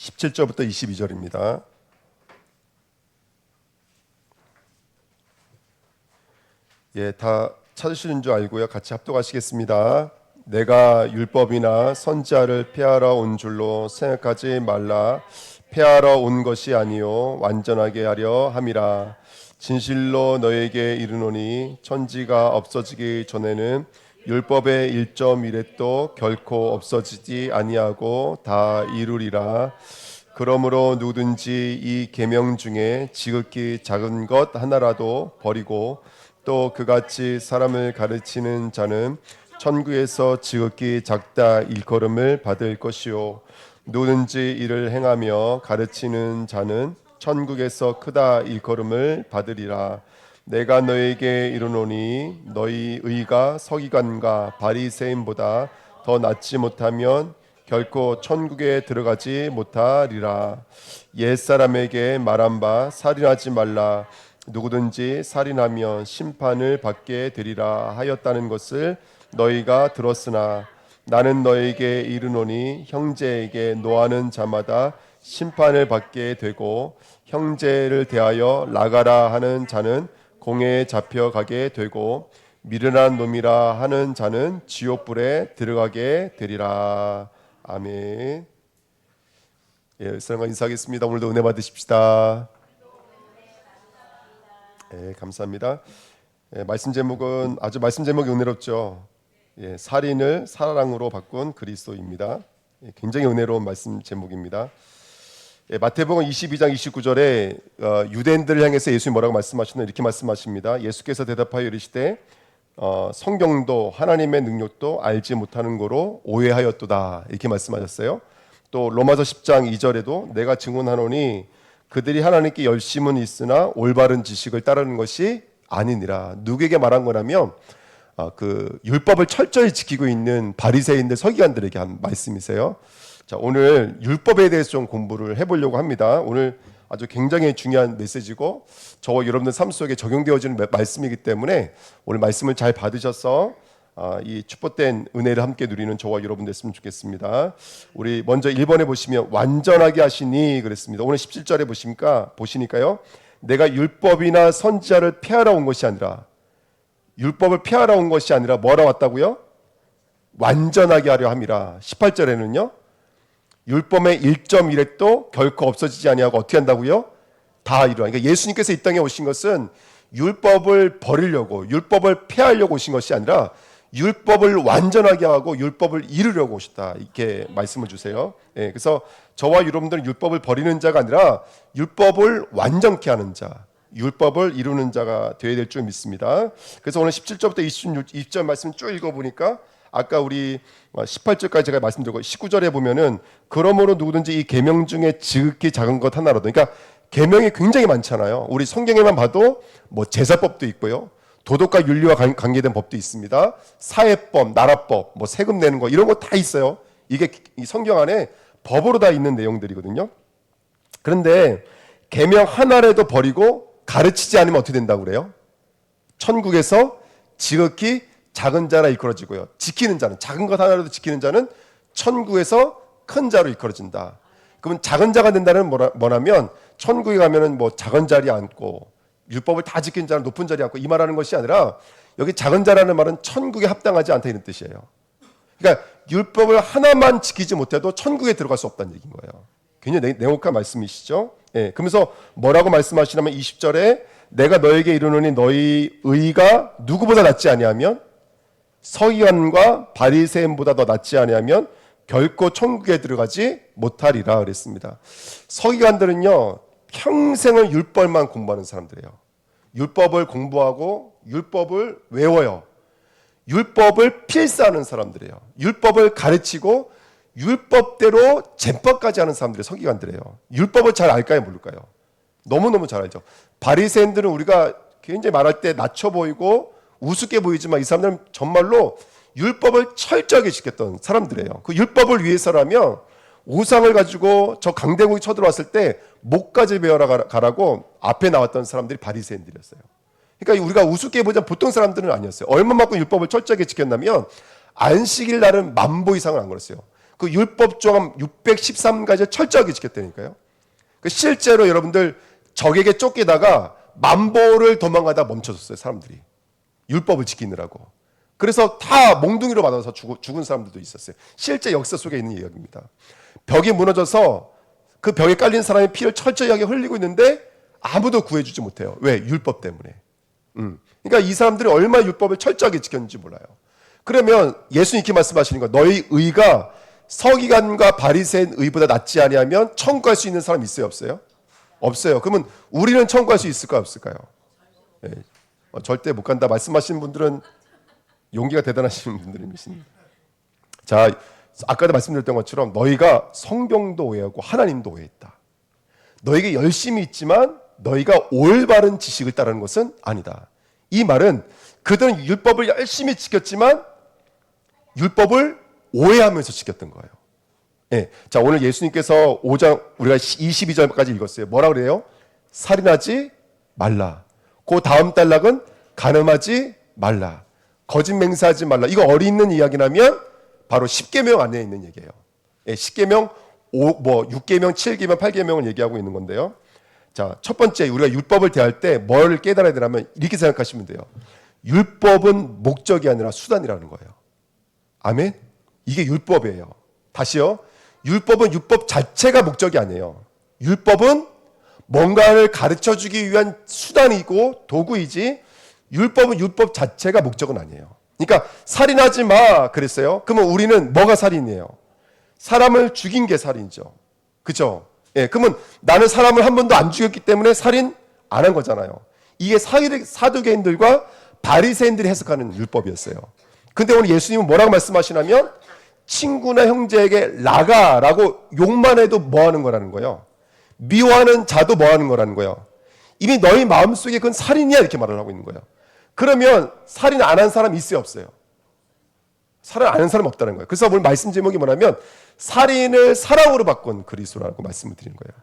17절부터 22절입니다. 예, 다 찾으시는 줄 알고요. 같이 합독하시겠습니다. 내가 율법이나 선지자를 폐하러 온 줄로 생각하지 말라. 폐하러 온 것이 아니요 완전하게 하려 함이라. 진실로 너에게 이르노니 천지가 없어지기 전에는 율법의 1.1획도 결코 없어지지 아니하고 다 이루리라. 그러므로 누구든지 이 계명 중에 지극히 작은 것 하나라도 버리고 또 그같이 사람을 가르치는 자는 천국에서 지극히 작다 일컬음을 받을 것이요 누구든지 이를 행하며 가르치는 자는 천국에서 크다 일컬음을 받으리라. 내가 너에게 이르노니 너희 의가 서기관과 바리새인보다 더 낫지 못하면 결코 천국에 들어가지 못하리라. 옛사람에게 말한 바 살인하지 말라. 누구든지 살인하면 심판을 받게 되리라 하였다는 것을 너희가 들었으나 나는 너에게 이르노니 형제에게 노하는 자마다 심판을 받게 되고 형제를 대하여 나가라 하는 자는 공회에 잡혀가게 되고 미련한 놈이라 하는 자는 지옥불에 들어가게 되리라. 아멘. 예, 사랑과 인사하겠습니다. 오늘도 은혜 받으십시다. 예, 감사합니다. 예, 말씀 제목은 말씀 제목이 은혜롭죠. 예, 살인을 사랑으로 바꾼 그리스도입니다. 예, 굉장히 은혜로운 말씀 제목입니다. 예, 마태복음 22장 29절에 유대인들을 향해서 예수님이 뭐라고 말씀하시나 이렇게 말씀하십니다. 예수께서 대답하여 이르시되 성경도 하나님의 능력도 알지 못하는 거로 오해하였도다 이렇게 말씀하셨어요. 또 로마서 10장 2절에도 내가 증언하노니 그들이 하나님께 열심은 있으나 올바른 지식을 따르는 것이 아니니라. 누구에게 말한 거냐면 그 율법을 철저히 지키고 있는 바리새인들 서기관들에게 한 말씀이세요. 자, 오늘 율법에 대해서 좀 공부를 해보려고 합니다. 오늘 아주 굉장히 중요한 메시지고 저와 여러분들 삶 속에 적용되어지는 말씀이기 때문에 오늘 말씀을 잘 받으셔서 이 축복된 은혜를 함께 누리는 저와 여러분 됐으면 좋겠습니다. 우리 먼저 1번에 보시면 완전하게 하시니 그랬습니다. 오늘 17절에 보시니까요. 내가 율법이나 선지자를 폐하러 온 것이 아니라 율법을 폐하러 온 것이 아니라 뭐하러 왔다고요? 완전하게 하려 함이라. 18절에는요. 율법의 1.1획도 결코 없어지지 아니하고 어떻게 한다고요? 다 이루라. 그러니까 예수님께서 이 땅에 오신 것은 율법을 버리려고 율법을 폐하려고 오신 것이 아니라 율법을 완전하게 하고 율법을 이루려고 오셨다. 이렇게 말씀을 주세요. 예, 그래서 저와 여러분들은 율법을 버리는 자가 아니라 율법을 완전케 하는 자, 율법을 이루는 자가 되어야 될 줄 믿습니다. 그래서 오늘 17절부터 20절 말씀 쭉 읽어보니까 아까 우리 18절까지 제가 말씀드렸고 19절에 보면은 그러므로 누구든지 이 계명 중에 지극히 작은 것 하나라도, 그러니까 계명이 굉장히 많잖아요. 우리 성경에만 봐도 뭐 제사법도 있고요, 도덕과 윤리와 관계된 법도 있습니다. 사회법, 나라법, 뭐 세금 내는 거 이런 거 다 있어요. 이게 이 성경 안에 법으로 다 있는 내용들이거든요. 그런데 계명 하나라도 버리고 가르치지 않으면 어떻게 된다고 그래요? 천국에서 지극히 작은 자라 일컬어지고요. 지키는 자는, 작은 것 하나라도 지키는 자는 천국에서 큰 자로 일컬어진다. 그러면 작은 자가 된다는 뭐냐면 천국에 가면은 뭐 작은 자리에 앉고 율법을 다 지키는 자는 높은 자리에 앉고 이 말하는 것이 아니라 여기 작은 자라는 말은 천국에 합당하지 않다 이런 뜻이에요. 그러니까 율법을 하나만 지키지 못해도 천국에 들어갈 수 없다는 얘기인 거예요. 굉장히 냉혹한 말씀이시죠. 예, 그러면서 뭐라고 말씀하시냐면 20절에 내가 너에게 이르노니 너희 의가 누구보다 낫지 아니하면 서기관과 바리새인보다 더 낫지 아니하면 결코 천국에 들어가지 못하리라 그랬습니다. 서기관들은요 평생을 율법만 공부하는 사람들이에요. 율법을 공부하고 율법을 외워요. 율법을 필사하는 사람들이에요. 율법을 가르치고 율법대로 제법까지 하는 사람들이 서기관들이에요. 율법을 잘 알까요, 모를까요? 너무너무 잘 알죠. 바리새인들은 우리가 굉장히 말할 때 낮춰 보이고 우습게 보이지만 이 사람들은 정말로 율법을 철저하게 지켰던 사람들이에요. 그 율법을 위해서라면 우상을 가지고 저 강대국이 쳐들어왔을 때 목까지 베어라 가라고 앞에 나왔던 사람들이 바리새인들이었어요. 그러니까 우리가 우습게 보자 보통 사람들은 아니었어요. 얼마만큼 율법을 철저하게 지켰냐면 안식일 날은 10,000보 이상을 안 걸었어요. 그 율법 조항 613가지를 철저하게 지켰다니까요. 실제로 여러분들 적에게 쫓기다가 만보를 도망가다 멈춰졌어요. 사람들이 율법을 지키느라고. 그래서 다 몽둥이로 맞아서 죽은 사람들도 있었어요. 실제 역사 속에 있는 이야기입니다. 벽이 무너져서 그 벽에 깔린 사람의 피를 철저하게 흘리고 있는데 아무도 구해주지 못해요. 왜? 율법 때문에. 그러니까 이 사람들이 얼마나 율법을 철저하게 지켰는지 몰라요. 그러면 예수님께 말씀하시는 거, 너희 의가 서기관과 바리새인 의보다 낫지 아니하면 청구할 수 있는 사람 있어요, 없어요? 없어요. 그러면 우리는 청구할 수 있을까요, 없을까요? 네. 절대 못 간다 말씀하시는 분들은 용기가 대단하신 분들이십니다. 자, 아까도 말씀드렸던 것처럼 너희가 성경도 오해하고 하나님도 오해했다. 너희에게 열심히 있지만 너희가 올바른 지식을 따르는 것은 아니다. 이 말은 그들은 율법을 열심히 지켰지만 율법을 오해하면서 지켰던 거예요. 네. 자, 오늘 예수님께서 5장 우리가 22절까지 읽었어요. 뭐라 그래요? 살인하지 말라. 그 다음 단락은 간음하지 말라. 거짓 맹세하지 말라. 이거 어리있는 이야기라면 바로 10계명 안에 있는 얘기예요. 예, 10계명, 6계명, 7계명, 8계명을 얘기하고 있는 건데요. 자, 첫 번째 우리가 율법을 대할 때 뭘 깨달아야 되냐면 이렇게 생각하시면 돼요. 율법은 목적이 아니라 수단이라는 거예요. 아멘? 이게 율법이에요. 다시요. 율법은 율법 자체가 목적이 아니에요. 율법은 뭔가를 가르쳐주기 위한 수단이고 도구이지 율법은 율법 자체가 목적은 아니에요. 그러니까 살인하지 마 그랬어요. 그러면 우리는 뭐가 살인이에요? 사람을 죽인 게 살인이죠. 그렇죠? 예, 그러면 나는 사람을 한 번도 안 죽였기 때문에 살인 안 한 거잖아요. 이게 사두개인들과 바리새인들이 해석하는 율법이었어요. 근데 오늘 예수님은 뭐라고 말씀하시냐면 친구나 형제에게 라가라고 욕만 해도 뭐 하는 거라는 거예요. 미워하는 자도 뭐 하는 거라는 거예요. 이미 너희 마음속에 그건 살인이야 이렇게 말을 하고 있는 거예요. 그러면 살인 안 한 사람 있어요, 없어요? 살인 안 한 사람 없다는 거예요. 그래서 오늘 말씀 제목이 뭐냐면 살인을 사랑으로 바꾼 그리스도라고 말씀을 드리는 거예요.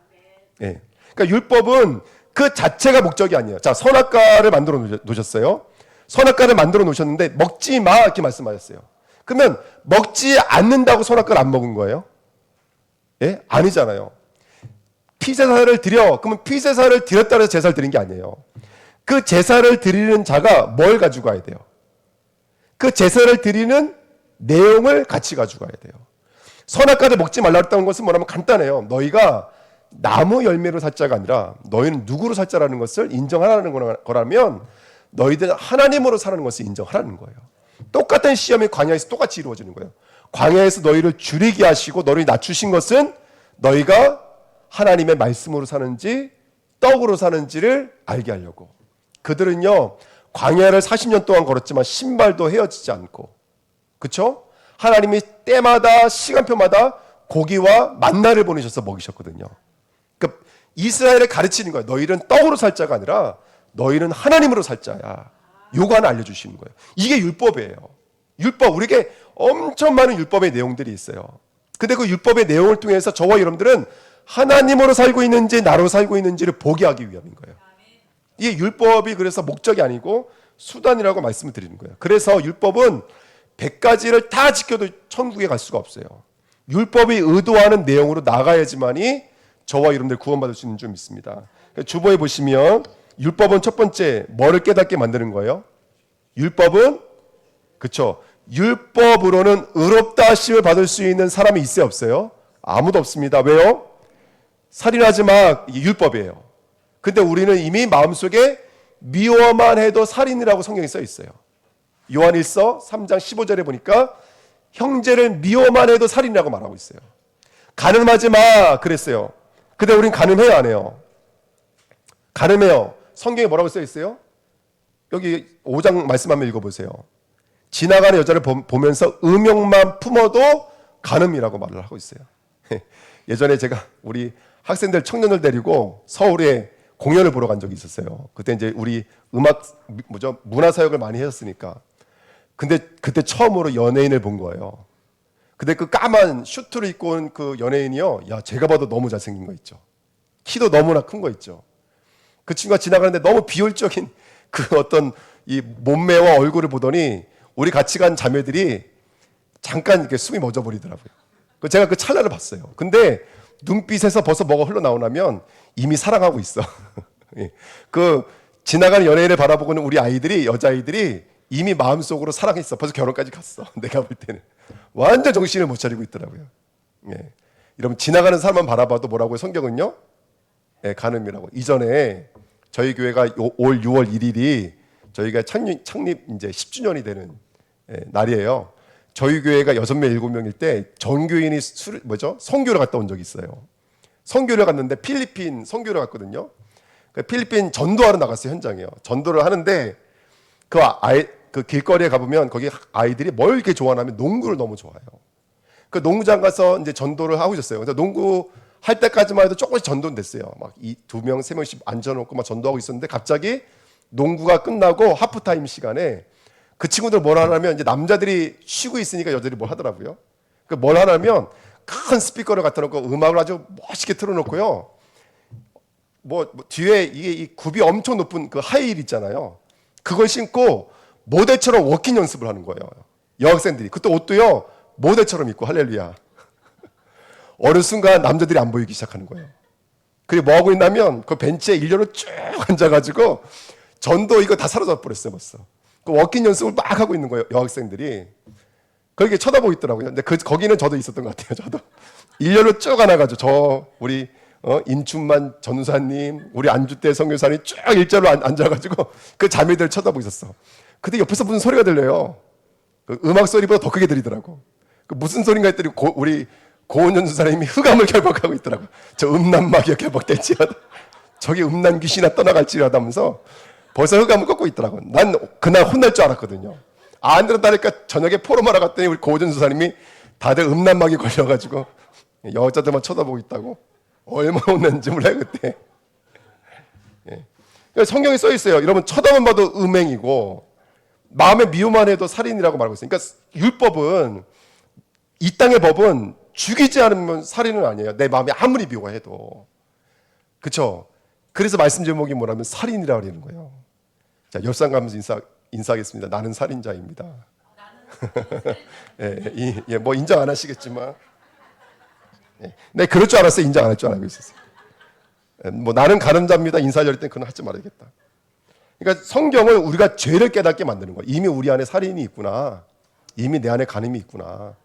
예. 그러니까 율법은 그 자체가 목적이 아니에요. 자, 선악과를 만들어 놓으셨어요. 선악과를 만들어 놓으셨는데 먹지 마 이렇게 말씀하셨어요. 그러면 먹지 않는다고 선악과를 안 먹은 거예요? 예? 아니잖아요. 피제사를 드려. 그러면 피제사를 드렸다고 해서 제사를 드린 게 아니에요. 그 제사를 드리는 자가 뭘 가지고 가야 돼요? 그 제사를 드리는 내용을 같이 가지고 가야 돼요. 선악과를 먹지 말라고 했다는 것은 뭐냐면 간단해요. 너희가 나무 열매로 살 자가 아니라 너희는 누구로 살 자라는 것을 인정하라는 거라면 너희들은 하나님으로 사는 것을 인정하라는 거예요. 똑같은 시험이 광야에서 똑같이 이루어지는 거예요. 광야에서 너희를 줄이게 하시고 너희를 낮추신 것은 너희가 하나님의 말씀으로 사는지 떡으로 사는지를 알게 하려고. 그들은요 광야를 40년 동안 걸었지만 신발도 헤어지지 않고, 그렇죠? 하나님이 때마다 시간표마다 고기와 만나를 보내셔서 먹이셨거든요. 그러니까 이스라엘을 가르치는 거예요. 너희는 떡으로 살 자가 아니라 너희는 하나님으로 살 자야. 요거 하나 알려주시는 거예요. 이게 율법이에요. 율법, 우리에게 엄청 많은 율법의 내용들이 있어요. 근데 그 율법의 내용을 통해서 저와 여러분들은 하나님으로 살고 있는지 나로 살고 있는지를 보게 하기 위함인 거예요. 이게 율법이 그래서 목적이 아니고 수단이라고 말씀을 드리는 거예요. 그래서 율법은 100가지를 다 지켜도 천국에 갈 수가 없어요. 율법이 의도하는 내용으로 나가야지만이 저와 여러분들 구원받을 수 있는 줄 믿습니다. 주보에 보시면 율법은 첫 번째 뭐를 깨닫게 만드는 거예요? 율법은 그렇죠. 율법으로는 의롭다 하심을 받을 수 있는 사람이 있어요, 없어요? 아무도 없습니다. 왜요? 살인하지 마. 이게 율법이에요. 근데 우리는 이미 마음속에 미워만 해도 살인이라고 성경에 써 있어요. 요한일서 3장 15절에 보니까 형제를 미워만 해도 살인이라고 말하고 있어요. 간음하지 마 그랬어요. 근데 우린 간음해요, 안 해요? 간음해요. 성경에 뭐라고 써 있어요? 여기 5장 말씀 한번 읽어보세요. 지나가는 여자를 보면서 음욕만 품어도 간음이라고 말을 하고 있어요. 예전에 제가 우리 학생들 청년을 데리고 서울에 공연을 보러 간 적이 있었어요. 그때 이제 우리 문화사역을 많이 했었으니까. 근데 그때 처음으로 연예인을 본 거예요. 근데 그 까만 슈트를 입고 온 그 연예인이요. 야, 제가 봐도 너무 잘생긴 거 있죠. 키도 너무나 큰 거 있죠. 그 친구가 지나가는데 너무 비효율적인 그 어떤 이 몸매와 얼굴을 보더니 우리 같이 간 자매들이 잠깐 이렇게 숨이 멎어버리더라고요. 제가 그 찰나를 봤어요. 근데 눈빛에서 벌써 뭐가 흘러나오냐면 이미 사랑하고 있어. 예. 그 지나가는 연예인을 바라보고는 우리 아이들이, 여자아이들이 이미 마음속으로 사랑했어. 벌써 결혼까지 갔어. 내가 볼 때는 완전 정신을 못 차리고 있더라고요. 예. 여러분, 지나가는 사람만 바라봐도 뭐라고요? 성경은요? 예, 간음이라고. 이전에 저희 교회가 올 6월 1일이 저희가 창립 이제 10주년이 되는 날이에요. 저희 교회가 6명, 7명일 때 전교인이 선교를 갔다 온 적이 있어요. 선교를 갔는데 필리핀 선교를 갔거든요. 필리핀 전도하러 나갔어요, 현장에요. 전도를 하는데 그 길거리에 가보면 거기 아이들이 뭘 이렇게 좋아하냐면 농구를 너무 좋아해요. 그 농구장 가서 이제 전도를 하고 있었어요. 그래서 농구 할 때까지만 해도 조금씩 전도는 됐어요. 막 2명, 3명씩 앉아놓고 막 전도하고 있었는데 갑자기 농구가 끝나고 하프타임 시간에 그 친구들 뭘 하냐면 이제 남자들이 쉬고 있으니까 여자들이 뭘 하더라고요. 그 뭘 하냐면 큰 스피커를 갖다 놓고 음악을 아주 멋있게 틀어놓고요. 뒤에 이 굽이 엄청 높은 그 하이힐 있잖아요. 그걸 신고 모델처럼 워킹 연습을 하는 거예요. 여학생들이. 그때 옷도요, 모델처럼 입고 할렐루야. 어느 순간 남자들이 안 보이기 시작하는 거예요. 그리고 뭐 하고 있냐면 그 벤치에 일렬로 쭉 앉아가지고 전도 이거 다 사로잡아 버렸어요, 벌써. 그 워킹 연습을 막 하고 있는 거예요, 여학생들이. 그렇게 쳐다보고 있더라고요. 근데 거기는 저도 있었던 것 같아요, 저도. 일렬로 쭉 안아가지고 우리 인춘만 전우사님, 우리 안주대 선교사님 쭉 일자로 앉아가지고 그 자매들 쳐다보고 있었어. 근데 옆에서 무슨 소리가 들려요. 그 음악 소리보다 더 크게 들리더라고. 그 무슨 소린가 했더니 우리 고은현 선생님이 흑암을 결박하고 있더라고. 저 음란마귀가 결박될지라도 저기 음란 귀신아 떠나갈지라도 하면서 벌써 흑암을 꺾고 있더라고. 난 그날 혼날 줄 알았거든요. 안 들었다니까 저녁에 포럼하러 갔더니 우리 고은현 선생님이 다들 음란마귀 걸려가지고 여자들만 쳐다보고 있다고. 얼마나 혼났는지 몰라요 그때. 예. 성경에 써 있어요. 여러분, 쳐다만 봐도 음행이고 마음의 미움만 해도 살인이라고 말하고 있어요. 그러니까 율법은, 이 땅의 법은 죽이지 않으면 살인은 아니에요. 내 마음이 아무리 미워해도. 그렇죠? 그래서 말씀 제목이 뭐라면 살인이라고 그러는 거예요. 자, 옆상 가면서 인사하겠습니다. 나는 살인자입니다. 예, 뭐 인정 안 하시겠지만, 예, 네, 그럴 줄 알았어요. 인정 안 할 줄 알고 있었어요. 예, 뭐 나는 가늠자입니다. 인사할 때 그건 하지 말아야겠다. 그러니까 성경은 우리가 죄를 깨닫게 만드는 거예요. 이미 우리 안에 살인이 있구나. 이미 내 안에 간음이 있구나.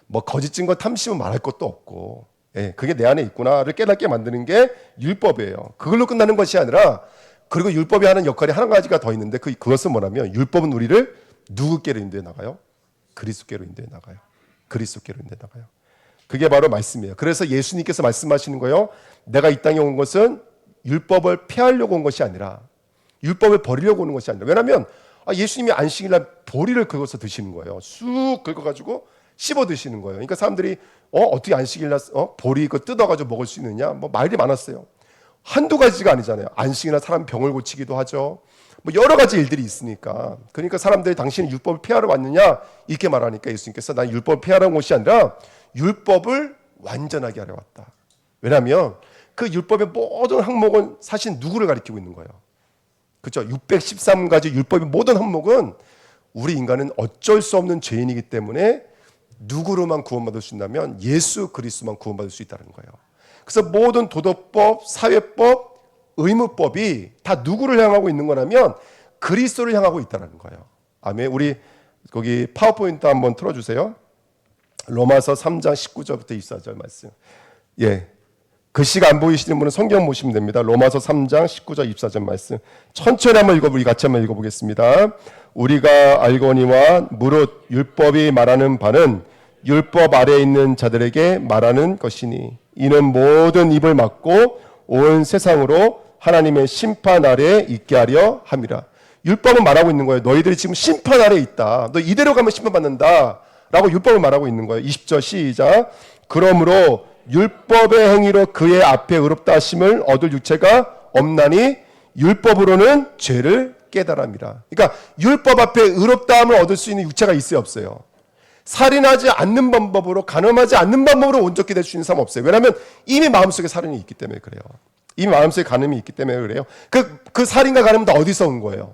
뭐 거짓 증거 탐심은 말할 것도 없고, 예, 그게 내 안에 있구나를 깨닫게 만드는 게 율법이에요. 그걸로 끝나는 것이 아니라, 그리고 율법이 하는 역할이 한 가지가 더 있는데 그것은 뭐냐면, 율법은 우리를 누구께로 인도해 나가요? 그리스도께로 인도해 나가요. 그리스도께로 인도해 나가요. 그게 바로 말씀이에요. 그래서 예수님께서 말씀하시는 거예요. 내가 이 땅에 온 것은 율법을 폐하려고 온 것이 아니라 율법을 버리려고 오는 것이 아니라. 왜냐하면 예수님이 안식일날 보리를 긁어서 드시는 거예요. 쑥 긁어가지고 씹어 드시는 거예요. 그러니까 사람들이 어떻게 안식일날 보리 이거 뜯어가지고 먹을 수 있느냐, 뭐 말이 많았어요. 한두 가지가 아니잖아요. 안식일날 사람 병을 고치기도 하죠. 뭐 여러 가지 일들이 있으니까. 그러니까 사람들이 당신은 율법을 폐하러 왔느냐 이렇게 말하니까 예수님께서 난 율법을 폐하러 온 것이 아니라 율법을 완전하게 하려 왔다. 왜냐하면 그 율법의 모든 항목은 사실 누구를 가리키고 있는 거예요. 그렇죠? 613가지 율법의 모든 항목은 우리 인간은 어쩔 수 없는 죄인이기 때문에 누구로만 구원받을 수 있냐면 예수 그리스도만 구원받을 수 있다는 거예요. 그래서 모든 도덕법, 사회법, 의무법이 다 누구를 향하고 있는 거냐면 그리스도를 향하고 있다는 거예요. 아멘. 우리 거기 파워포인트 한번 틀어주세요. 로마서 3장 19절부터 24절 말씀. 예, 글씨가 안 보이시는 분은 성경 보시면 됩니다. 로마서 3장 19절 24절 말씀. 천천히 한번 같이 한번 읽어보겠습니다. 우리가 알거니와 무릇 율법이 말하는 바는 율법 아래에 있는 자들에게 말하는 것이니 이는 모든 입을 막고 온 세상으로 하나님의 심판 아래에 있게 하려 함이라. 율법은 말하고 있는 거예요. 너희들이 지금 심판 아래에 있다. 너 이대로 가면 심판받는다 라고 율법을 말하고 있는 거예요. 20절 시작. 그러므로 율법의 행위로 그의 앞에 의롭다 하심을 얻을 육체가 없나니 율법으로는 죄를 깨달음이라. 그러니까 율법 앞에 의롭다함을 얻을 수 있는 육체가 있어요, 없어요? 살인하지 않는 방법으로, 간음하지 않는 방법으로 온전히 될 수 있는 사람 없어요. 왜냐하면 이미 마음속에 살인이 있기 때문에 그래요. 이미 마음속에 간음이 있기 때문에 그래요. 그 살인과 간음은 다 어디서 온 거예요?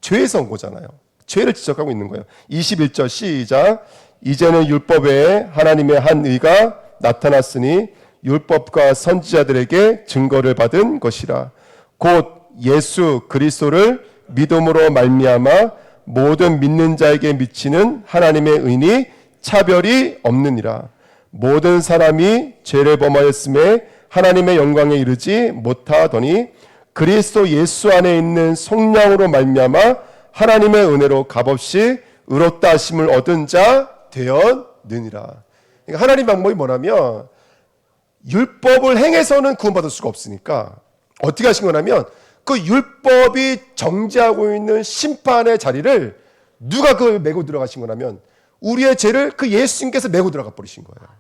죄에서 온 거잖아요. 죄를 지적하고 있는 거예요. 21절 시작. 이제는 율법에 하나님의 한 의가 나타났으니 율법과 선지자들에게 증거를 받은 것이라. 곧 예수 그리스도를 믿음으로 말미암아 모든 믿는 자에게 미치는 하나님의 의니 차별이 없느니라. 모든 사람이 죄를 범하였음에 하나님의 영광에 이르지 못하더니 그리스도 예수 안에 있는 성령으로 말미암아 하나님의 은혜로 값없이 의롭다 하심을 얻은 자 되었느니라. 그러니까 하나님 방법이 뭐냐면 율법을 행해서는 구원받을 수가 없으니까 어떻게 하신 거냐면 그 율법이 정지하고 있는 심판의 자리를 누가 그 메고 들어가신 거냐면 우리의 죄를 그 예수님께서 메고 들어가 버리신 거예요.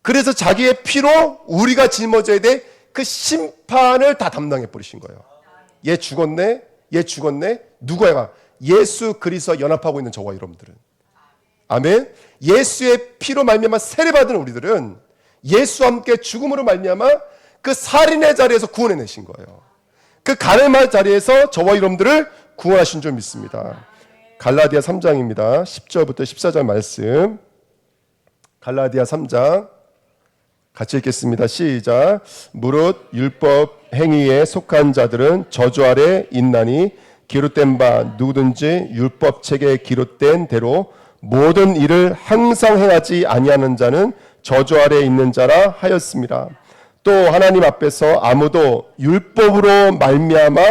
그래서 자기의 피로 우리가 짊어져야 될 그 심판을 다 담당해 버리신 거예요. 얘 죽었네? 얘 죽었네? 누구야? 예수 그리스도와 연합하고 있는 저와 여러분들은. 아멘. 예수의 피로 말미암아 세례받은 우리들은 예수와 함께 죽음으로 말미암아 그 살인의 자리에서 구원해내신 거예요. 그 가늠할 자리에서 저와 여러분들을 구원하신 줄 믿습니다. 갈라디아 3장입니다. 10절부터 14절 말씀. 갈라디아 3장 같이 읽겠습니다. 시작. 무릇 율법 행위에 속한 자들은 저주 아래 있나니 기록된 바 누구든지 율법책에 기록된 대로 모든 일을 항상 행하지 아니하는 자는 저주 아래 있는 자라 하였습니다. 또 하나님 앞에서 아무도 율법으로 말미암아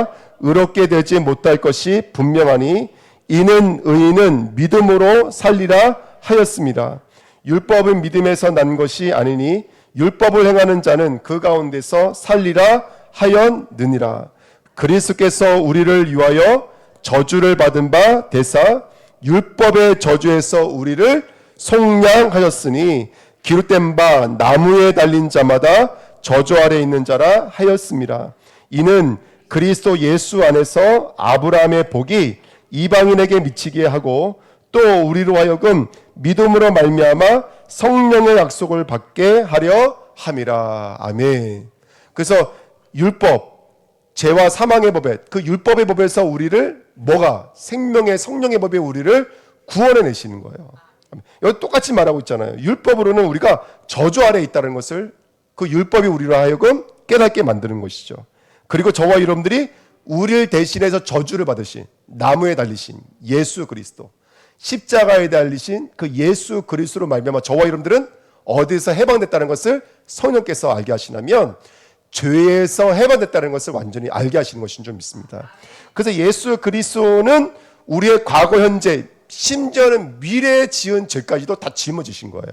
의롭게 되지 못할 것이 분명하니 이는 의인은 믿음으로 살리라 하였습니다. 율법은 믿음에서 난 것이 아니니 율법을 행하는 자는 그 가운데서 살리라 하였느니라. 그리스도께서 우리를 위하여 저주를 받은 바 되사 율법의 저주에서 우리를 속량하셨으니 기록된 바 나무에 달린 자마다 저주 아래 있는 자라 하였습니다. 이는 그리스도 예수 안에서 아브라함의 복이 이방인에게 미치게 하고 또 우리로 하여금 믿음으로 말미암아 성령의 약속을 받게 하려 함이라. 아멘. 그래서 율법, 죄와 사망의 법에 그 율법의 법에서 우리를 뭐가 생명의 성령의 법에 우리를 구원해 내시는 거예요. 여기 똑같이 말하고 있잖아요. 율법으로는 우리가 저주 아래에 있다는 것을 그 율법이 우리로 하여금 깨닫게 만드는 것이죠. 그리고 저와 여러분들이 우리를 대신해서 저주를 받으신 나무에 달리신 예수 그리스도, 십자가에 달리신 그 예수 그리스도로 말미암아 저와 여러분들은 어디서 해방됐다는 것을 성령께서 알게 하시냐면 죄에서 해방됐다는 것을 완전히 알게 하시는 것인 줄 믿습니다. 그래서 예수 그리스도는 우리의 과거, 현재, 심지어는 미래에 지은 죄까지도 다 짊어지신 거예요.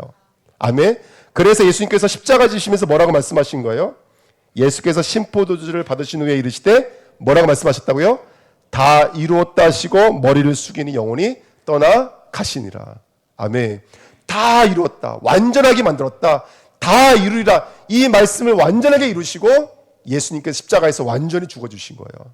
아멘. 그래서 예수님께서 십자가 지시면서 뭐라고 말씀하신 거예요? 예수께서 심포도주를 받으신 후에 이르시되 뭐라고 말씀하셨다고요? 다 이루었다 하시고 머리를 숙이니 영혼이 떠나 가시니라. 아멘. 다 이루었다. 완전하게 만들었다. 다 이루리라. 이 말씀을 완전하게 이루시고 예수님께서 십자가에서 완전히 죽어주신 거예요.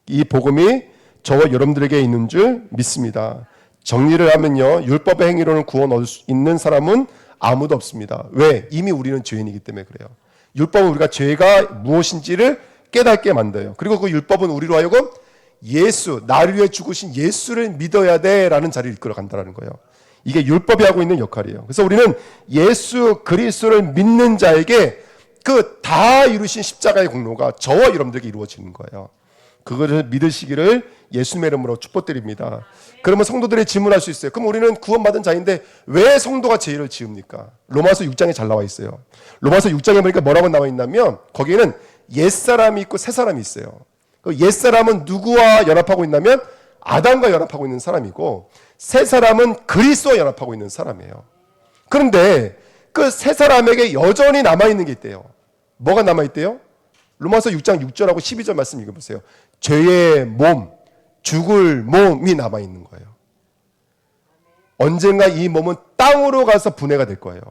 이 복음이 저와 여러분들에게 있는 줄 믿습니다. 정리를 하면요, 율법의 행위로는 구원 얻을 수 있는 사람은 아무도 없습니다. 왜? 이미 우리는 죄인이기 때문에 그래요. 율법은 우리가 죄가 무엇인지를 깨닫게 만들어요. 그리고 그 율법은 우리로 하여금 예수, 나를 위해 죽으신 예수를 믿어야 돼라는 자리를 이끌어 간다는 거예요. 이게 율법이 하고 있는 역할이에요. 그래서 우리는 예수 그리스도를 믿는 자에게 그 다 이루신 십자가의 공로가 저와 여러분들에게 이루어지는 거예요. 그것을 믿으시기를 예수님의 이름으로 축복드립니다. 그러면 성도들이 질문할 수 있어요. 그럼 우리는 구원받은 자인데 왜 성도가 죄를 지읍니까? 로마서 6장에 잘 나와 있어요. 로마서 6장에 보니까 뭐라고 나와 있냐면 거기에는 옛사람이 있고 새사람이 있어요. 그 옛사람은 누구와 연합하고 있냐면 아담과 연합하고 있는 사람이고 새사람은 그리스도와 연합하고 있는 사람이에요. 그런데 그 새사람에게 여전히 남아있는 게 있대요. 뭐가 남아있대요? 로마서 6장 6절하고 12절 말씀 읽어보세요. 죄의 몸, 죽을 몸이 남아있는 거예요. 언젠가 이 몸은 땅으로 가서 분해가 될 거예요.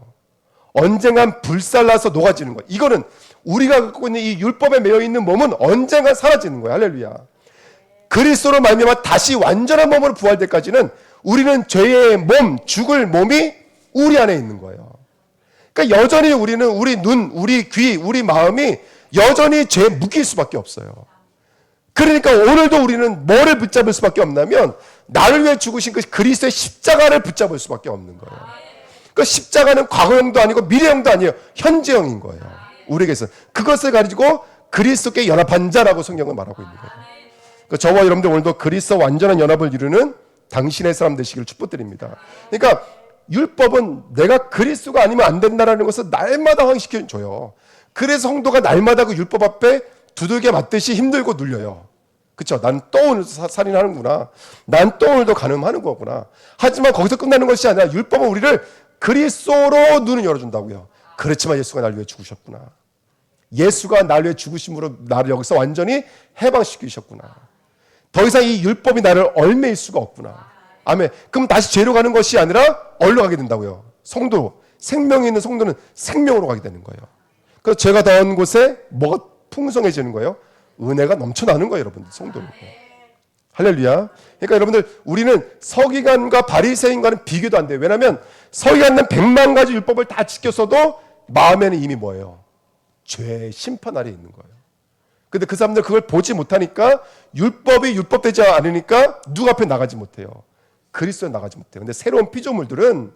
언젠간 불살라서 녹아지는 거예요. 이거는 우리가 갖고 있는 이 율법에 매여있는 몸은 언젠간 사라지는 거예요. 할렐루야. 그리스도로 말미암아 다시 완전한 몸으로 부활 때까지는 우리는 죄의 몸, 죽을 몸이 우리 안에 있는 거예요. 그러니까 여전히 우리는 우리 눈, 우리 귀, 우리 마음이 여전히 죄에 묶일 수밖에 없어요. 그러니까 오늘도 우리는 뭐를 붙잡을 수밖에 없냐면 나를 위해 죽으신 그 그리스도의 십자가를 붙잡을 수밖에 없는 거예요. 그 십자가는 과거형도 아니고 미래형도 아니에요. 현재형인 거예요. 우리에게서 그것을 가지고 그리스도께 연합한 자라고 성경은 말하고 있는 거예요. 그러니까 저와 여러분들 오늘도 그리스도 완전한 연합을 이루는 당신의 사람 되시기를 축복드립니다. 그러니까 율법은 내가 그리스도가 아니면 안 된다라는 것을 날마다 확인시켜줘요. 그래서 성도가 날마다 그 율법 앞에 두들겨 맞듯이 힘들고 눌려요. 그렇죠? 난 또 오늘 살인하는구나. 난 또 오늘도 간음하는 거구나. 하지만 거기서 끝나는 것이 아니라 율법은 우리를 그리스도로 눈을 열어준다고요. 그렇지만 예수가 날 위해 죽으셨구나. 예수가 날 위해 죽으심으로 나를 여기서 완전히 해방시키셨구나. 더 이상 이 율법이 나를 얽매일 수가 없구나. 아멘. 그럼 다시 죄로 가는 것이 아니라 어디로 가게 된다고요? 성도로. 생명이 있는 성도는 생명으로 가게 되는 거예요. 그래서 죄가 닿은 곳에 뭐가 풍성해지는 거예요? 은혜가 넘쳐나는 거예요, 여러분들. 성도는. 할렐루야. 그러니까 여러분들 우리는 서기관과 바리새인과는 비교도 안 돼요. 왜냐하면 서기관은 100만 가지 율법을 다 지켰어도 마음에는 이미 뭐예요? 죄의 심판 아래에 있는 거예요. 근데 그 사람들 그걸 보지 못하니까 율법이 율법되지 않으니까 누구 앞에 나가지 못해요. 그리스도에 나가지 못해요. 근데 새로운 피조물들은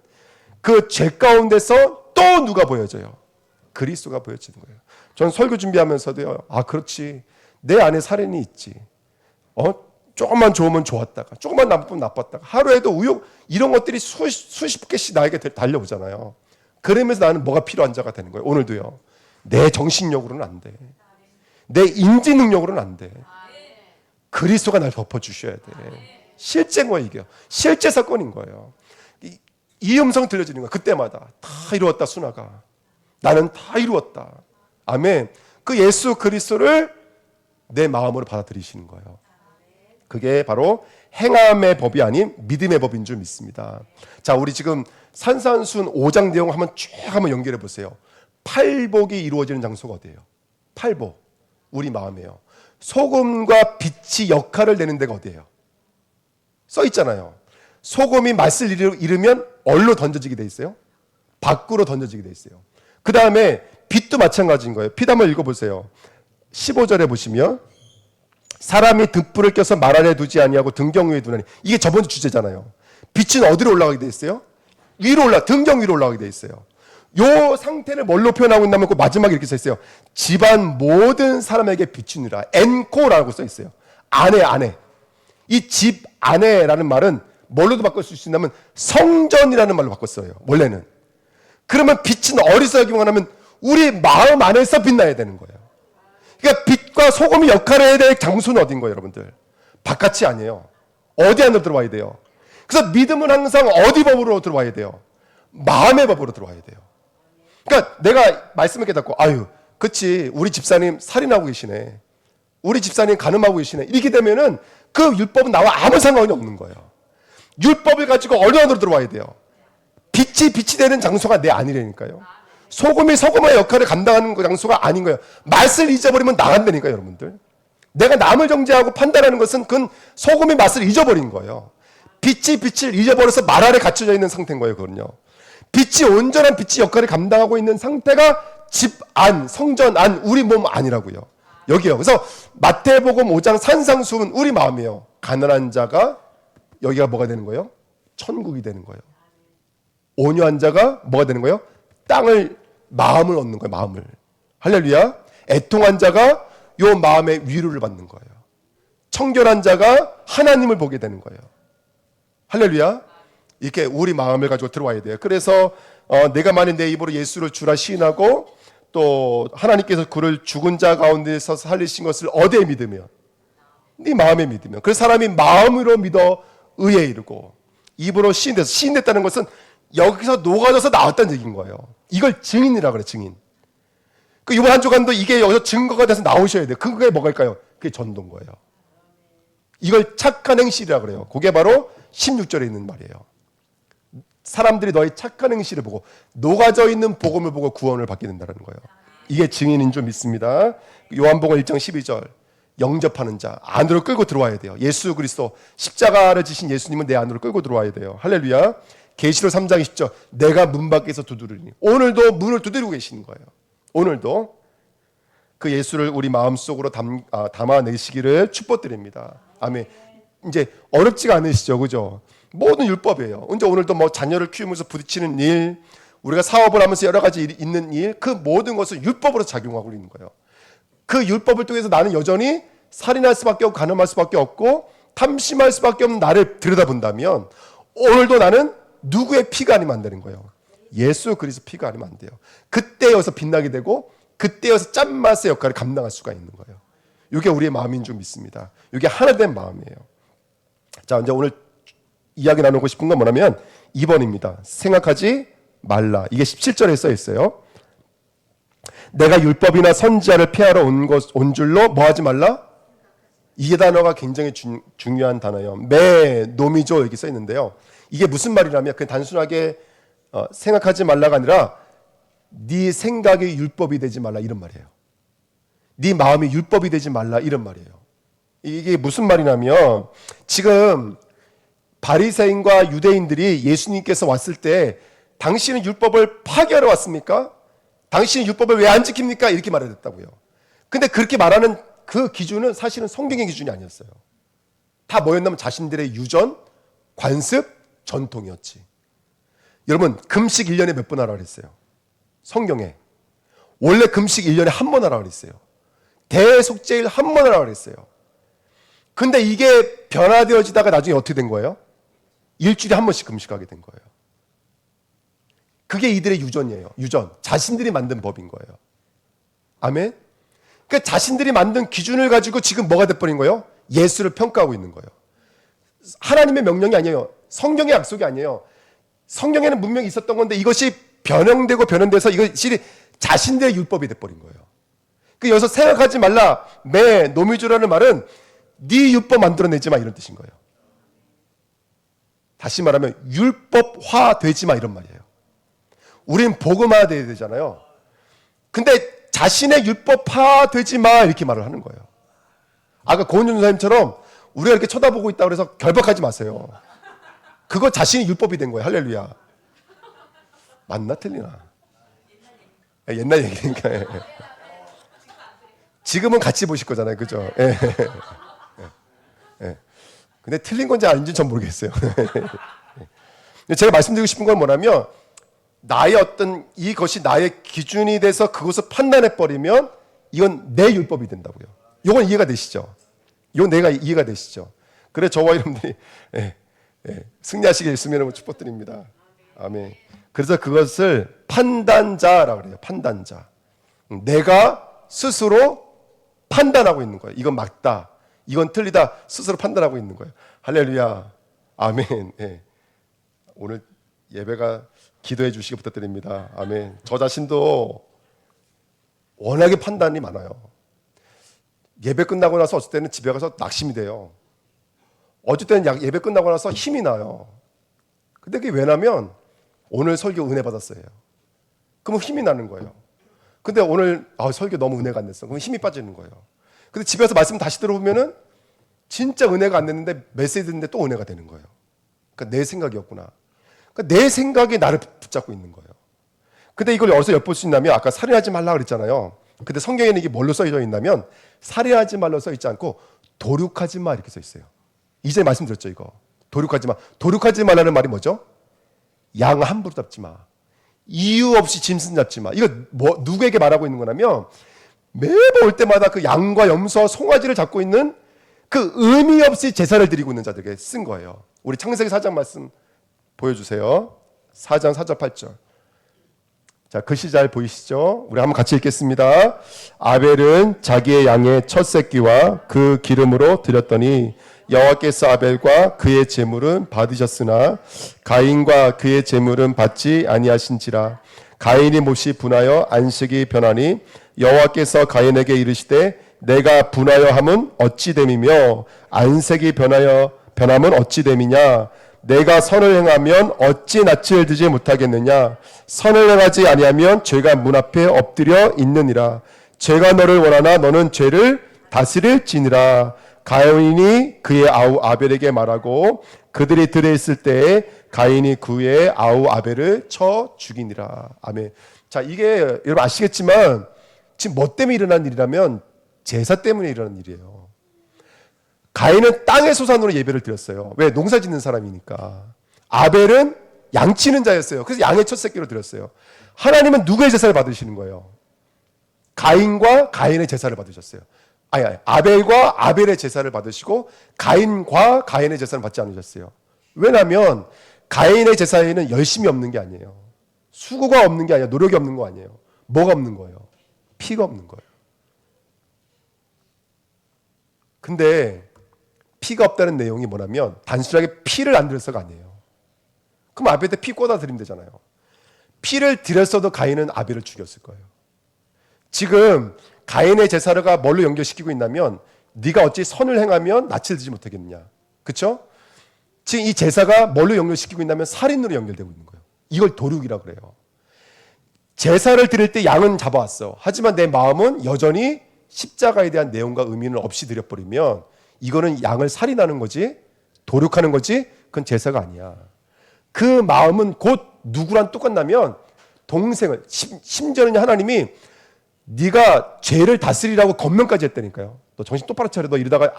그 죄 가운데서 또 누가 보여져요? 그리스도가 보여지는 거예요. 전 설교 준비하면서도요. 아, 그렇지. 내 안에 살인이 있지. 조금만 좋으면 좋았다가 조금만 나쁘면 나빴다가 하루에도 우욕 이런 것들이 수십 개씩 나에게 달려오잖아요. 그러면서 나는 뭐가 필요한 자가 되는 거예요. 오늘도요. 내 정신력으로는 안 돼. 내 인지 능력으로는 안 돼. 그리스도가 날 덮어주셔야 돼. 실제인 거예요, 이게. 실제 사건인 거예요. 이 음성 들려지는 거예요. 그때마다 다 이루었다, 순화가. 나는 다 이루었다. 아멘. 그 예수 그리스도를 내 마음으로 받아들이시는 거예요. 그게 바로 행함의 법이 아닌 믿음의 법인 줄 믿습니다. 자, 우리 지금 산산순 5장 내용 한번 쭉 한번 연결해 보세요. 팔복이 이루어지는 장소가 어디예요? 팔복. 우리 마음이에요. 소금과 빛이 역할을 내는 데가 어디예요? 써 있잖아요. 소금이 맛을 잃으면 어디로 던져지게 돼 있어요? 밖으로 던져지게 돼 있어요. 그 다음에 빛도 마찬가지인 거예요. 빛 한번 읽어보세요. 15절에 보시면 사람이 등불을 껴서 말 아래 두지 아니하고 등경 위에 두나니, 이게 저번 주제잖아요. 빛은 어디로 올라가게 돼 있어요? 위로 등경 위로 올라가게 돼 있어요. 요 상태를 뭘로 표현하고 있냐면 그 마지막에 이렇게 써 있어요. 집안 모든 사람에게 비추니라. 엔코라고 써 있어요. 안에. 이 집 안에라는 말은 뭘로도 바꿀 수 있냐면 성전이라는 말로 바꿨어요. 원래는. 그러면 빛은 어디서 기능하냐면 우리 마음 안에서 빛나야 되는 거예요. 그러니까 빛과 소금이 역할을 해야 될 장소는 어딘 거예요, 여러분들? 바깥이 아니에요. 어디 안으로 들어와야 돼요? 그래서 믿음은 항상 어디 법으로 들어와야 돼요? 마음의 법으로 들어와야 돼요. 그러니까 내가 말씀을 깨닫고, 아유, 그치, 우리 집사님 살인하고 계시네. 우리 집사님 간음하고 계시네. 이렇게 되면은 그 율법은 나와 아무 상관이 없는 거예요. 율법을 가지고 어느 안으로 들어와야 돼요? 빛이 되는 장소가 내 안이라니까요. 소금이 소금의 역할을 감당하는 그 장소가 아닌 거예요. 맛을 잊어버리면 나간다니까요, 여러분들. 내가 남을 정죄하고 판단하는 것은 그건 소금의 맛을 잊어버린 거예요. 빛이 빛을 잊어버려서 말 아래 갇혀져 있는 상태인 거예요, 그건요. 빛이 온전한 빛이 역할을 감당하고 있는 상태가 집 안, 성전 안, 우리 몸 안이라고요. 여기요. 그래서 마태복음 5장 산상수훈 우리 마음이에요. 가난한 자가 여기가 뭐가 되는 거예요? 천국이 되는 거예요. 온유한 자가 뭐가 되는 거예요? 마음을 얻는 거예요. 마음을. 할렐루야. 애통한 자가 요 마음의 위로를 받는 거예요. 청결한 자가 하나님을 보게 되는 거예요. 할렐루야. 이렇게 우리 마음을 가지고 들어와야 돼요. 그래서 내가 만일 내 입으로 예수를 주라 시인하고 또 하나님께서 그를 죽은 자 가운데서 살리신 것을 어디에 믿으며? 네 마음에 믿으며. 그래서 사람이 마음으로 믿어 의에 이르고 입으로 시인됐다는 것은 여기서 녹아져서 나왔다는 얘기인 거예요. 이걸 증인이라 그래, 증인. 그 이번 한 주간도 이게 여기서 증거가 돼서 나오셔야 돼요. 그게 뭐일까요? 그게 전도인 거예요. 이걸 착한 행실이라 그래요. 그게 바로 16절에 있는 말이에요. 사람들이 너의 착한 행실을 보고 녹아져 있는 복음을 보고 구원을 받게 된다는 거예요. 이게 증인인 줄 믿습니다. 요한복음 1장 12절 영접하는 자 안으로 끌고 들어와야 돼요. 예수 그리스도 십자가를 지신 예수님은 내 안으로 끌고 들어와야 돼요. 할렐루야. 계시록 3장 20절 내가 문 밖에서 두드리니, 오늘도 문을 두드리고 계시는 거예요. 오늘도 그 예수를 우리 마음속으로 담아내시기를 축복드립니다. 아멘. 이제 어렵지가 않으시죠, 그죠? 모든 율법이에요. 이제 오늘도 뭐 자녀를 키우면서 부딪히는 일, 우리가 사업을 하면서 여러 가지 일이 있는 일, 그 모든 것을 율법으로 작용하고 있는 거예요. 그 율법을 통해서 나는 여전히 살인할 수밖에 없고 간음할 수밖에 없고 탐심할 수밖에 없는 나를 들여다본다면 오늘도 나는 누구의 피가 아니면 안 되는 거예요. 예수 그리스도 피가 아니면 안 돼요. 그때여서 빛나게 되고 그때여서 짠맛의 역할을 감당할 수가 있는 거예요. 이게 우리의 마음인 줄 믿습니다. 이게 하나 된 마음이에요. 자, 이제 오늘 이야기 나누고 싶은 건 뭐냐면 2번입니다. 생각하지 말라. 이게 17절에 써 있어요. 내가 율법이나 선지자를 피하러 온 줄로 뭐 하지 말라? 이 단어가 굉장히 중요한 단어예요. 매 노미조 여기 써 있는데요. 이게 무슨 말이냐면 그냥 단순하게 생각하지 말라가 아니라 네 생각이 율법이 되지 말라 이런 말이에요. 네 마음이 율법이 되지 말라 이런 말이에요. 이게 무슨 말이냐면 지금 바리새인과 유대인들이 예수님께서 왔을 때 당신은 율법을 파괴하러 왔습니까? 당신은 율법을 왜 안 지킵니까? 이렇게 말했다고요. 근데 그렇게 말하는 그 기준은 사실은 성경의 기준이 아니었어요. 다 뭐였냐면 자신들의 유전, 관습, 전통이었지. 여러분 금식 1년에 몇 번 하라고 그랬어요? 성경에 원래 금식 1년에 한 번 하라고 그랬어요. 대속죄일 한 번 하라고 그랬어요. 근데 이게 변화되어지다가 나중에 어떻게 된 거예요? 일주일에 한 번씩 금식하게 된 거예요. 그게 이들의 유전이에요. 유전. 자신들이 만든 법인 거예요. 아멘? 그러니까 자신들이 만든 기준을 가지고 지금 뭐가 돼버린 거예요? 예수를 평가하고 있는 거예요. 하나님의 명령이 아니에요. 성경의 약속이 아니에요. 성경에는 분명히 있었던 건데 이것이 변형돼서 이것이 자신들의 율법이 돼버린 거예요. 그 여기서 생각하지 말라. 매 노미주라는 말은 네 율법 만들어내지 마 이런 뜻인 거예요. 다시 말하면 율법화 되지 마 이런 말이에요. 우린 복음화 돼야 되잖아요. 근데 자신의 율법화 되지 마 이렇게 말을 하는 거예요. 아까 고은준 선생님처럼 우리가 이렇게 쳐다보고 있다고 해서 결박하지 마세요. 그거 자신이 율법이 된 거예요. 할렐루야. 맞나 틀리나? 옛날 얘기니까. 지금은 같이 보실 거잖아요. 그죠? 예. 근데 틀린 건지 아닌지 전 모르겠어요. 제가 말씀드리고 싶은 건 뭐냐면 나의 어떤 이것이 나의 기준이 돼서 그것을 판단해버리면 이건 내 율법이 된다고요. 이건 이해가 되시죠? 이건 내가 이해가 되시죠? 그래 저와 여러분들이 승리하시길 예수님으로 축복드립니다. 아멘. 그래서 그것을 판단자라고 그래요. 판단자. 내가 스스로 판단하고 있는 거예요. 이건 맞다. 이건 틀리다. 스스로 판단하고 있는 거예요. 할렐루야. 아멘. 오늘 예배가 기도해 주시기 부탁드립니다. 아멘. 저 자신도 워낙에 판단이 많아요. 예배 끝나고 나서 어쩔 때는 집에 가서 낙심이 돼요. 어쩔 때는 예배 끝나고 나서 힘이 나요. 근데 그게 왜냐면 오늘 설교 은혜 받았어요. 그러면 힘이 나는 거예요. 근데 오늘 설교 너무 은혜가 안 됐어. 그럼 힘이 빠지는 거예요. 근데 집에서 말씀 다시 들어보면은 진짜 은혜가 안 됐는데 메시지 듣는데 또 은혜가 되는 거예요. 그러니까 내 생각이었구나. 그러니까 내 생각이 나를 붙잡고 있는 거예요. 근데 이걸 어디서 엿볼 수 있냐면 아까 살인하지 말라 그랬잖아요. 근데 성경에는 이게 뭘로 써져 있냐면 살인하지 말로 써 있지 않고 도륙하지 마 이렇게 써 있어요. 이전에 말씀드렸죠 이거. 도륙하지 마. 도륙하지 말라는 말이 뭐죠? 양 함부로 잡지 마. 이유 없이 짐승 잡지 마. 이거 누구에게 말하고 있는 거냐면 매번 올 때마다 그 양과 염소와 송아지를 잡고 있는 그 의미 없이 제사를 드리고 있는 자들에게 쓴 거예요. 우리 창세기 4장 말씀 보여주세요. 4장 4절 8절. 자, 글씨 잘 보이시죠? 우리 한번 같이 읽겠습니다. 아벨은 자기의 양의 첫 새끼와 그 기름으로 드렸더니 여호와께서 아벨과 그의 제물은 받으셨으나 가인과 그의 제물은 받지 아니하신지라. 가인이 못이 분하여 안식이 변하니 여호와께서 가인에게 이르시되 내가 분하여 함은 어찌 됨이며 안색이 변함은 어찌 됨이냐. 내가 선을 행하면 어찌 낯을 들지 못하겠느냐. 선을 행하지 아니하면 죄가 문 앞에 엎드려 있느니라. 죄가 너를 원하나 너는 죄를 다스릴지니라. 가인이 그의 아우 아벨에게 말하고 그들이 들에 있을 때에 가인이 그의 아우 아벨을 쳐 죽이니라. 아멘. 자, 이게 여러분 아시겠지만 지금 뭐 때문에 일어난 일이라면 제사 때문에 일어난 일이에요. 가인은 땅의 소산으로 예배를 드렸어요. 왜? 농사 짓는 사람이니까. 아벨은 양치는 자였어요. 그래서 양의 첫 새끼로 드렸어요. 하나님은 누구의 제사를 받으시는 거예요? 가인과 가인의 제사를 받으셨어요. 아니, 아벨과 아벨의 제사를 받으시고 가인과 가인의 제사를 받지 않으셨어요. 왜냐하면 가인의 제사에는 열심이 없는 게 아니에요. 수고가 없는 게 아니라 노력이 없는 거 아니에요. 뭐가 없는 거예요? 피가 없는 거예요. 근데 피가 없다는 내용이 뭐냐면 단순하게 피를 안 들여서가 아니에요. 그럼 아벨한테 피 꽂아 드리면 되잖아요. 피를 들였어도 가인은 아벨을 죽였을 거예요. 지금 가인의 제사가 뭘로 연결시키고 있냐면 네가 어찌 선을 행하면 낯을 들지 못하겠느냐. 그렇죠? 지금 이 제사가 뭘로 연결시키고 있냐면 살인으로 연결되고 있는 거예요. 이걸 도륙이라고 그래요. 제사를 드릴 때 양은 잡아왔어. 하지만 내 마음은 여전히 십자가에 대한 내용과 의미는 없이 드려버리면 이거는 양을 살인하는 거지, 도륙하는 거지, 그건 제사가 아니야. 그 마음은 곧 누구랑 똑같냐면 동생을, 심지어는 하나님이 네가 죄를 다스리라고 권면까지 했다니까요. 너 정신 똑바로 차려. 너 이러다가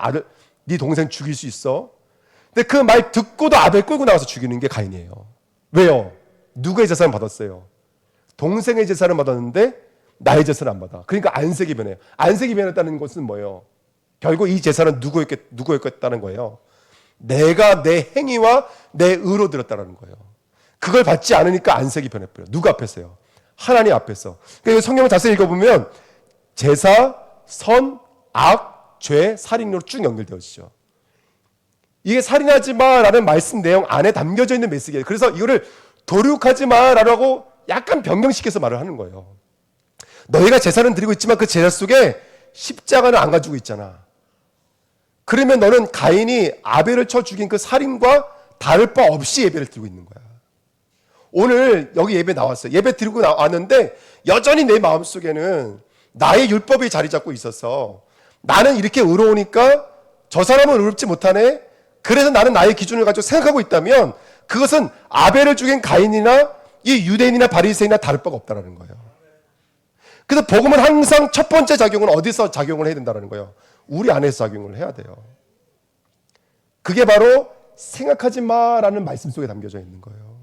네 동생 죽일 수 있어. 근데 그 말 듣고도 아벨 끌고 나가서 죽이는 게 가인이에요. 왜요? 누구의 제사를 받았어요? 동생의 제사를 받았는데 나의 제사를 안 받아. 그러니까 안색이 변해요. 안색이 변했다는 것은 뭐예요? 결국 이 제사는 누구였다는 거예요? 내가 내 행위와 내 의로 드렸다는 거예요. 그걸 받지 않으니까 안색이 변해버려요. 누구 앞에서요? 하나님 앞에서. 그러니까 성경을 자세히 읽어보면 제사, 선, 악, 죄, 살인으로 쭉 연결되어 있죠. 이게 살인하지 마라는 말씀 내용 안에 담겨져 있는 메시지예요. 그래서 이거를 도륙하지 마라고 약간 변경시켜서 말을 하는 거예요. 너희가 제사는 드리고 있지만 그 제사 속에 십자가는 안 가지고 있잖아. 그러면 너는 가인이 아벨을 쳐 죽인 그 살인과 다를 바 없이 예배를 드리고 있는 거야. 오늘 여기 예배 나왔어요. 예배 드리고 나왔는데 여전히 내 마음속에는 나의 율법이 자리 잡고 있어서 나는 이렇게 의로우니까 저 사람은 의롭지 못하네. 그래서 나는 나의 기준을 가지고 생각하고 있다면 그것은 아벨을 죽인 가인이나 이 유대인이나 바리새인이나 다를 바가 없다는 거예요. 그래서 복음은 항상 첫 번째 작용은 어디서 작용을 해야 된다는 거예요? 우리 안에서 작용을 해야 돼요. 그게 바로 생각하지 마라는 말씀 속에 담겨져 있는 거예요.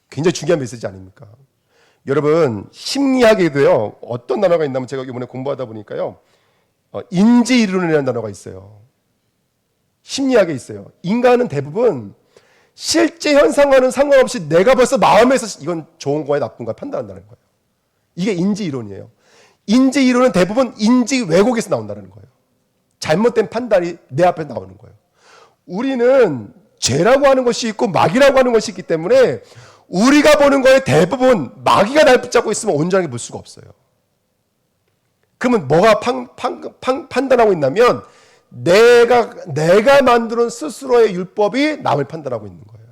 굉장히 중요한 메시지 아닙니까? 여러분 심리학에도요 어떤 단어가 있냐면 제가 이번에 공부하다 보니까요 인지 이론이라는 단어가 있어요. 심리학에 있어요. 인간은 대부분 실제 현상과는 상관없이 내가 벌써 마음에서 이건 좋은 거야 나쁜 거야 판단한다는 거예요. 이게 인지 이론이에요. 인지 이론은 대부분 인지 왜곡에서 나온다는 거예요. 잘못된 판단이 내 앞에 나오는 거예요. 우리는 죄라고 하는 것이 있고 마귀라고 하는 것이 있기 때문에 우리가 보는 거에 대부분 마귀가 날 붙잡고 있으면 온전하게 볼 수가 없어요. 그러면 뭐가 판단하고 있냐면 내가 만드는 스스로의 율법이 남을 판단하고 있는 거예요.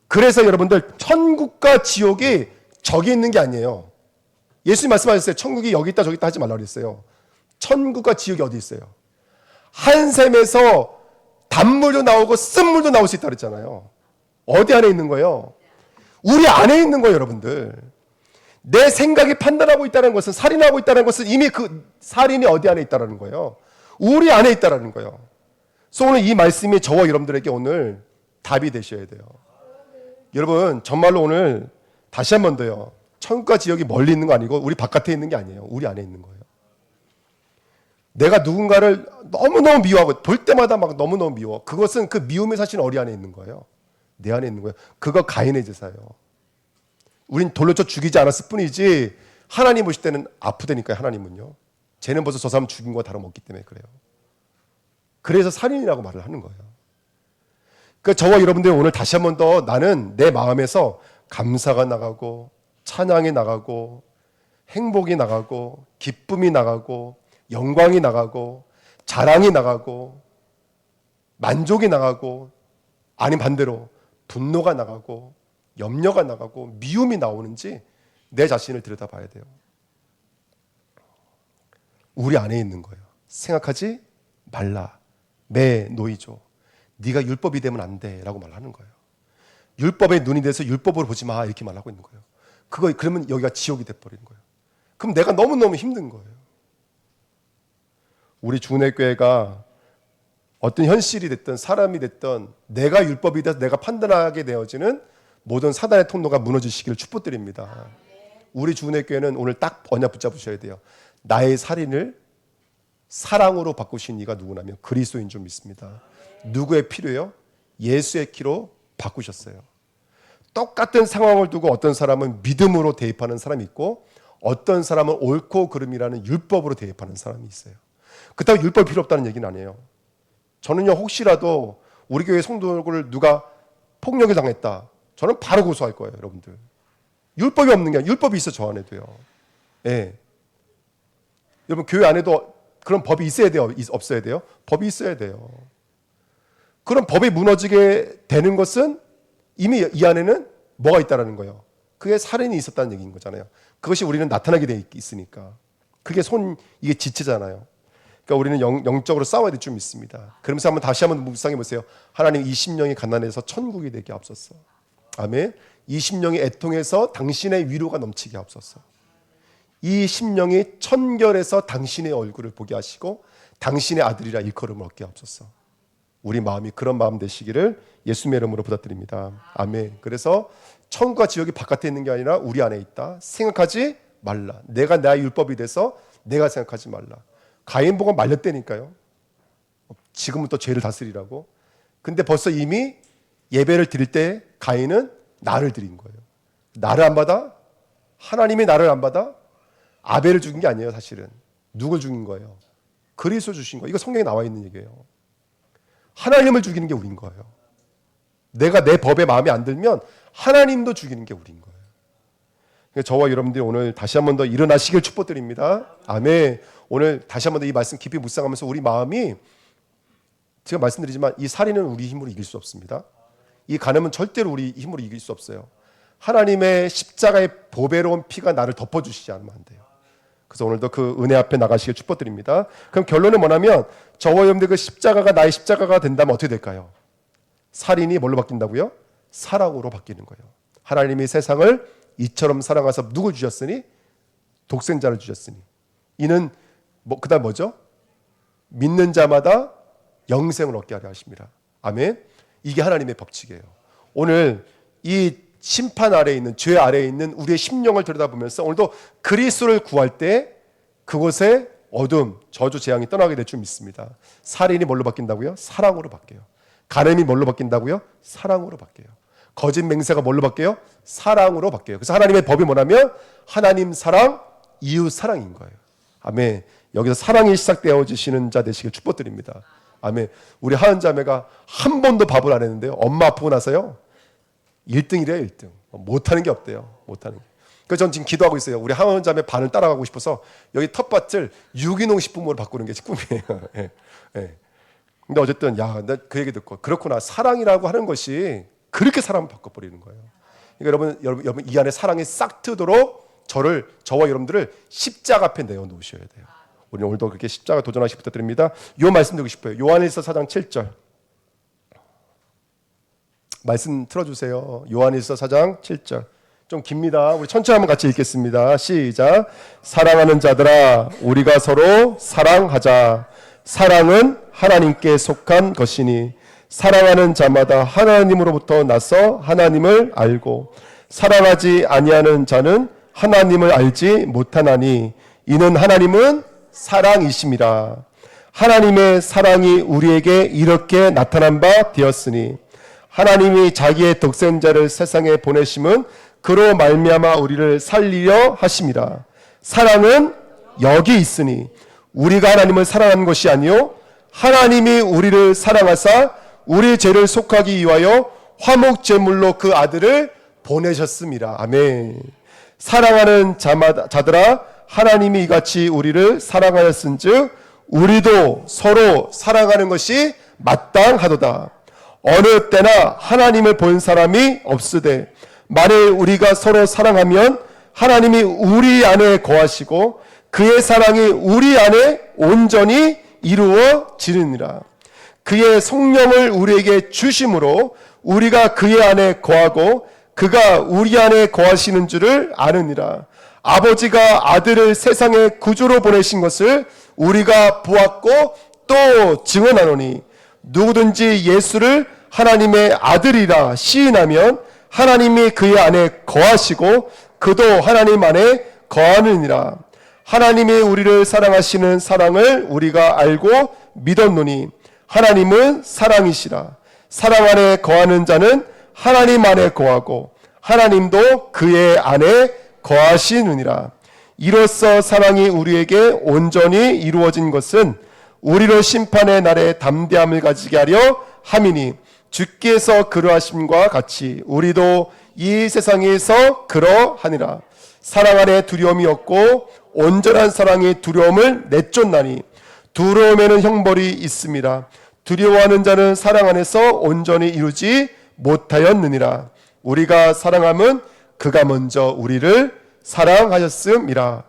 그래서 여러분들 천국과 지옥이 저기 있는 게 아니에요. 예수님 말씀하셨어요. 천국이 여기 있다 저기 있다 하지 말라고 그랬어요. 천국과 지옥이 어디 있어요? 한 샘에서 단물도 나오고 쓴물도 나올 수 있다 그랬잖아요. 어디 안에 있는 거예요? 우리 안에 있는 거예요, 여러분들. 내 생각이 판단하고 있다는 것은 살인하고 있다는 것은 이미 그 살인이 어디 안에 있다는 거예요? 우리 안에 있다는 거예요. 그래서 오늘 이 말씀이 저와 여러분들에게 오늘 답이 되셔야 돼요. 여러분 정말로 오늘 다시 한 번 더요. 천국과 지옥이 멀리 있는 거 아니고 우리 바깥에 있는 게 아니에요. 우리 안에 있는 거예요. 내가 누군가를 너무너무 미워하고 볼 때마다 막 너무너무 미워. 그것은 그 미움의 사실은 어디 안에 있는 거예요? 내 안에 있는 거예요. 그거 가인의 제사예요. 우린 돌로 쳐 죽이지 않았을 뿐이지 하나님 보실 때는 아프다니까요. 하나님은요. 쟤는 벌써 저 사람 죽인 거 다름없기 때문에 그래요. 그래서 살인이라고 말을 하는 거예요. 그러니까 저와 여러분들 오늘 다시 한 번 더 나는 내 마음에서 감사가 나가고 찬양이 나가고 행복이 나가고 기쁨이 나가고 영광이 나가고 자랑이 나가고 만족이 나가고 아니 반대로 분노가 나가고 염려가 나가고 미움이 나오는지 내 자신을 들여다봐야 돼요. 우리 안에 있는 거예요. 생각하지 말라. 매 노이죠. 네가 율법이 되면 안 돼라고 말하는 거예요. 율법의 눈이 돼서 율법으로 보지 마 이렇게 말하고 있는 거예요. 그러면 여기가 지옥이 돼버리는 거예요. 그럼 내가 너무너무 힘든 거예요. 우리 주내교회가 어떤 현실이 됐든 사람이 됐든 내가 율법이 돼서 내가 판단하게 되어지는 모든 사단의 통로가 무너지시기를 축복드립니다. 우리 주내교회는 오늘 딱 언약 붙잡으셔야 돼요. 나의 살인을 사랑으로 바꾸신 이가 누구냐면 그리스도인 줄 믿습니다. 누구의 피로요? 예수의 피로 바꾸셨어요. 똑같은 상황을 두고 어떤 사람은 믿음으로 대입하는 사람이 있고 어떤 사람은 옳고 그름이라는 율법으로 대입하는 사람이 있어요. 그렇다고 율법이 필요 없다는 얘기는 아니에요. 저는요, 혹시라도 우리 교회 성도를 누가 폭력을 당했다, 저는 바로 고소할 거예요, 여러분들. 율법이 없는 게 아니라 율법이 있어 저 안에도요. 예. 여러분 교회 안에도 그런 법이 있어야 돼요? 없어야 돼요? 법이 있어야 돼요. 그런 법이 무너지게 되는 것은 이미 이 안에는 뭐가 있다라는 거예요. 그게 살인이 있었다는 얘기인 거잖아요. 그것이 우리는 나타나게 돼 있으니까. 그게 이게 지체잖아요. 그러니까 우리는 영적으로 싸워야 될 줄 믿습니다. 그러면서 다시 한번 묵상해 보세요. 하나님, 이 심령이 가난해서 천국이 되게 앞섰어. 아멘. 이 심령이 애통해서 당신의 위로가 넘치게 앞섰어. 이 심령이 천결해서 당신의 얼굴을 보게 하시고 당신의 아들이라 일컬음을 얻게 앞섰어. 우리 마음이 그런 마음 되시기를 예수님의 이름으로 부탁드립니다. 아멘. 그래서 천국과 지옥이 바깥에 있는 게 아니라 우리 안에 있다. 생각하지 말라. 내가 나의 율법이 돼서 내가 생각하지 말라. 가인 보고 말렸다니까요. 지금부터 죄를 다스리라고. 근데 벌써 이미 예배를 드릴 때 가인은 나를 드린 거예요. 나를 안 받아? 하나님이 나를 안 받아? 아벨을 죽인 게 아니에요, 사실은. 누굴 죽인 거예요? 그리스도 주신 거예요. 이거 성경에 나와 있는 얘기예요. 하나님을 죽이는 게 우린 거예요. 내가 내 법에 마음에 안 들면 하나님도 죽이는 게 우린 거예요. 그러니까 저와 여러분들이 오늘 다시 한 번 더 일어나시길 축복드립니다. 아멘. 오늘 다시 한 번 더 이 말씀 깊이 묵상하면서 우리 마음이, 제가 말씀드리지만 이 살인은 우리 힘으로 이길 수 없습니다. 이 간음은 절대로 우리 힘으로 이길 수 없어요. 하나님의 십자가의 보배로운 피가 나를 덮어주시지 않으면 안 돼요. 그래서 오늘도 그 은혜 앞에 나가시길 축복드립니다. 그럼 결론은 뭐냐면 저와 여러분들 그 십자가가 나의 십자가가 된다면 어떻게 될까요? 살인이 뭘로 바뀐다고요? 사랑으로 바뀌는 거예요. 하나님이 세상을 이처럼 사랑하사 누굴 주셨으니? 독생자를 주셨으니. 이는 그다음 뭐죠? 믿는 자마다 영생을 얻게 하려 하십니다. 아멘. 이게 하나님의 법칙이에요. 오늘 이 심판 아래에 있는, 죄 아래에 있는 우리의 심령을 들여다보면서 오늘도 그리스도를 구할 때 그곳에 어둠, 저주, 재앙이 떠나게 될 줄 믿습니다. 살인이 뭘로 바뀐다고요? 사랑으로 바뀌어요. 간음이 뭘로 바뀐다고요? 사랑으로 바뀌어요. 거짓 맹세가 뭘로 바뀌어요? 사랑으로 바뀌어요. 그래서 하나님의 법이 뭐냐면 하나님 사랑, 이웃 사랑인 거예요. 아멘. 여기서 사랑이 시작되어지시는 자 되시길 축복드립니다. 아멘. 우리 하은 자매가 한 번도 밥을 안 했는데요. 엄마 아프고 나서요. 1등이래요, 1등. 못하는 게 없대요. 못하는 게. 그래서 전 지금 기도하고 있어요. 우리 하은 자매 반을 따라가고 싶어서 여기 텃밭을 유기농 식품으로 바꾸는 게 꿈이에요. 예. 예. 근데 어쨌든 나 그 얘기 듣고 그렇구나. 사랑이라고 하는 것이 그렇게 사람을 바꿔버리는 거예요. 그러니까 여러분 이 안에 사랑이 싹 트도록 저와 여러분들을 십자가 앞에 내어놓으셔야 돼요. 우리 오늘도 그렇게 십자가 도전하시기 부탁드립니다. 요 말씀 드리고 싶어요. 요한일서 4장 7절 말씀 틀어주세요. 요한일서 4장 7절 좀 깁니다. 우리 천천히 한번 같이 읽겠습니다. 시작. 사랑하는 자들아 우리가 서로 사랑하자. 사랑은 하나님께 속한 것이니 사랑하는 자마다 하나님으로부터 나서 하나님을 알고 사랑하지 아니하는 자는 하나님을 알지 못하나니 이는 하나님은 사랑이심이라. 하나님의 사랑이 우리에게 이렇게 나타난 바 되었으니 하나님이 자기의 독생자를 세상에 보내심은 그로 말미암아 우리를 살리려 하심이라. 사랑은 여기 있으니 우리가 하나님을 사랑한 것이 아니요 하나님이 우리를 사랑하사 우리 죄를 속하기 위하여 화목 제물로 그 아들을 보내셨습니다. 아멘. 사랑하는 자들아 하나님이 이같이 우리를 사랑하였은즉 우리도 서로 사랑하는 것이 마땅하도다. 어느 때나 하나님을 본 사람이 없으되 만일 우리가 서로 사랑하면 하나님이 우리 안에 거하시고 그의 사랑이 우리 안에 온전히 이루어지느니라. 그의 성령을 우리에게 주심으로 우리가 그의 안에 거하고 그가 우리 안에 거하시는 줄을 아느니라. 아버지가 아들을 세상의 구주로 보내신 것을 우리가 보았고 또 증언하노니 누구든지 예수를 하나님의 아들이라 시인하면 하나님이 그의 안에 거하시고 그도 하나님 안에 거하느니라. 하나님이 우리를 사랑하시는 사랑을 우리가 알고 믿었노니 하나님은 사랑이시라. 사랑 안에 거하는 자는 하나님 안에 거하고 하나님도 그의 안에 거하시느니라. 이로써 사랑이 우리에게 온전히 이루어진 것은 우리로 심판의 날에 담대함을 가지게 하려 함이니 주께서 그러하심과 같이 우리도 이 세상에서 그러하니라. 사랑 안에 두려움이 없고 온전한 사랑이 두려움을 내쫓나니 두려움에는 형벌이 있습니다. 두려워하는 자는 사랑 안에서 온전히 이루지 못하였느니라. 우리가 사랑함은 그가 먼저 우리를 사랑하셨음이라.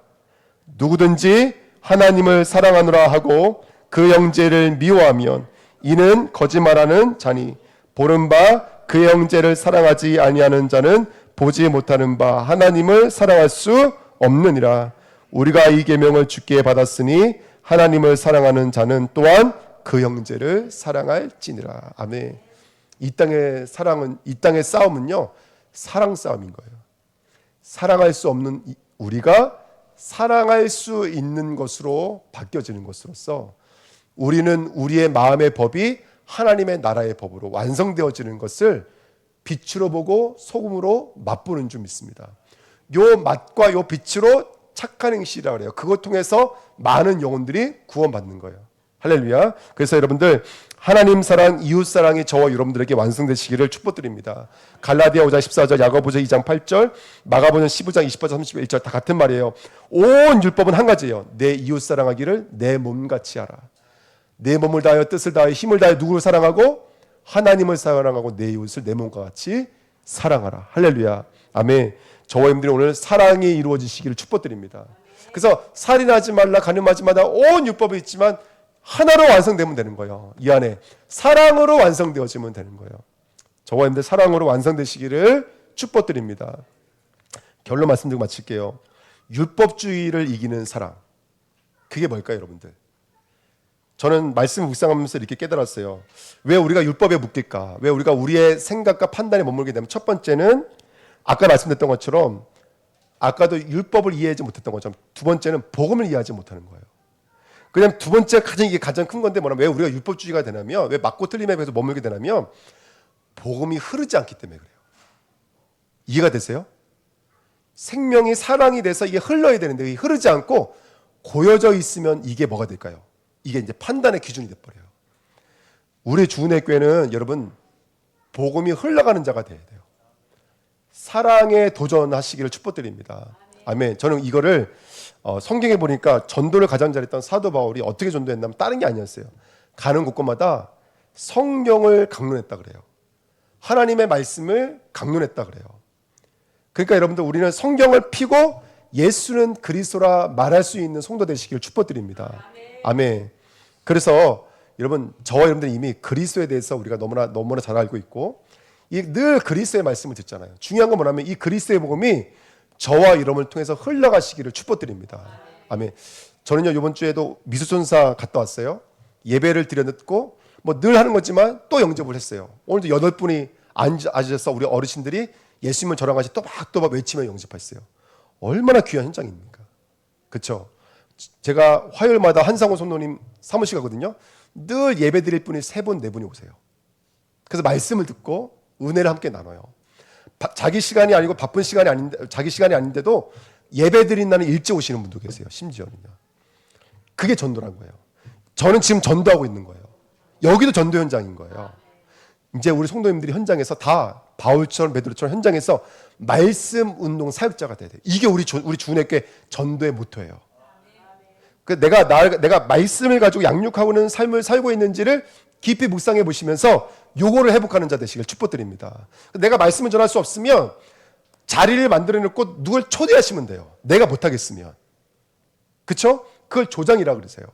누구든지 하나님을 사랑하노라 하고 그 형제를 미워하면 이는 거짓말하는 자니 보는 바 그 형제를 사랑하지 아니하는 자는 보지 못하는 바 하나님을 사랑할 수 없느니라. 우리가 이 계명을 주께 받았으니 하나님을 사랑하는 자는 또한 그 형제를 사랑할지니라. 아멘. 이 땅의 사랑은, 이 땅의 싸움은요, 사랑 싸움인 거예요. 사랑할 수 없는 우리가 사랑할 수 있는 것으로 바뀌어지는 것으로서 우리는 우리의 마음의 법이 하나님의 나라의 법으로 완성되어지는 것을 빛으로 보고 소금으로 맛보는 줄 믿습니다. 요 맛과 요 빛으로 착한 행실이라고 그래요. 그것 통해서 많은 영혼들이 구원받는 거예요. 할렐루야. 그래서 여러분들 하나님 사랑, 이웃 사랑이 저와 여러분들에게 완성되시기를 축복드립니다. 갈라디아 5장 14절, 야고보서 2장 8절, 마가복음 15장 28절 31절 다 같은 말이에요. 온 율법은 한 가지예요. 내 이웃 사랑하기를 내 몸같이 하라. 내 몸을 다하여 뜻을 다하여 힘을 다하여 누구를 사랑하고 하나님을 사랑하고 내 이웃을 내 몸과 같이 사랑하라. 할렐루야. 아멘. 저와 여러분들이 오늘 사랑이 이루어지시기를 축복드립니다. 그래서 살인하지 말라, 간음하지 마라, 온 율법이 있지만 하나로 완성되면 되는 거예요. 이 안에 사랑으로 완성되어지면 되는 거예요. 저와 여러분들 사랑으로 완성되시기를 축복드립니다. 결론 말씀드리고 마칠게요. 율법주의를 이기는 사랑, 그게 뭘까요, 여러분들? 저는 말씀을 묵상하면서 이렇게 깨달았어요. 왜 우리가 율법에 묶일까? 왜 우리가 우리의 생각과 판단에 머물게 되면, 첫 번째는 아까 말씀드렸던 것처럼 아까도 율법을 이해하지 못했던 것처럼 두 번째는 복음을 이해하지 못하는 거예요. 그냥 두 번째 이게 가장 큰 건데 뭐냐면 왜 우리가 율법주의가 되냐면, 왜 맞고 틀림에 대해서 머물게 되냐면 복음이 흐르지 않기 때문에 그래요. 이해가 되세요? 생명이 사랑이 돼서 이게 흘러야 되는데 이게 흐르지 않고 고여져 있으면 이게 뭐가 될까요? 이게 이제 판단의 기준이 돼버려요. 우리 주은혜교회는 여러분 복음이 흘러가는 자가 돼야 돼요. 사랑에 도전하시기를 축복드립니다. 아멘. 저는 이거를 성경에 보니까 전도를 가장 잘했던 사도 바울이 어떻게 전도했냐면 다른 게 아니었어요. 가는 곳곳마다 성경을 강론했다 그래요. 하나님의 말씀을 강론했다 그래요. 그러니까 여러분들 우리는 성경을 피고 예수는 그리스도라 말할 수 있는 성도 되시기를 축복드립니다. 아멘. 그래서 여러분 저와 여러분들 이미 그리스도에 대해서 우리가 너무나 잘 알고 있고 늘 그리스도의 말씀을 듣잖아요. 중요한 건 뭐냐면 이 그리스도의 복음이 저와 여러분을 통해서 흘러가시기를 축복드립니다. 아멘. 저는요 이번 주에도 미수천사 갔다 왔어요. 예배를 드렸고 뭐 늘 하는 거지만 또 영접을 했어요. 오늘도 8분이 앉으셔서 우리 어르신들이 예수님을 저랑 같이 또박또박 외치며 영접했어요. 얼마나 귀한 현장입니까? 그렇죠? 제가 화요일마다 한상호 선노님 사무실 가거든요. 늘 예배 드릴 분이 3분, 4분이 오세요. 그래서 말씀을 듣고 은혜를 함께 나눠요. 자기 시간이 아니고 바쁜 시간이 아닌데, 자기 시간이 아닌데도 예배 드린 날은 일찍 오시는 분도 계세요. 심지어는요. 그게 전도란 거예요. 저는 지금 전도하고 있는 거예요. 여기도 전도 현장인 거예요. 이제 우리 성도님들이 현장에서 다 바울처럼 베드로처럼 현장에서 말씀 운동 사역자가 돼야 돼요. 이게 우리 주은혜교회 전도의 모토예요. 내가 말씀을 가지고 양육하고는 삶을 살고 있는지를 깊이 묵상해 보시면서 요거를 회복하는 자 되시길 축복드립니다. 내가 말씀을 전할 수 없으면 자리를 만들어 놓고 누굴 초대하시면 돼요. 내가 못하겠으면. 그렇죠? 그걸 조장이라 그러세요.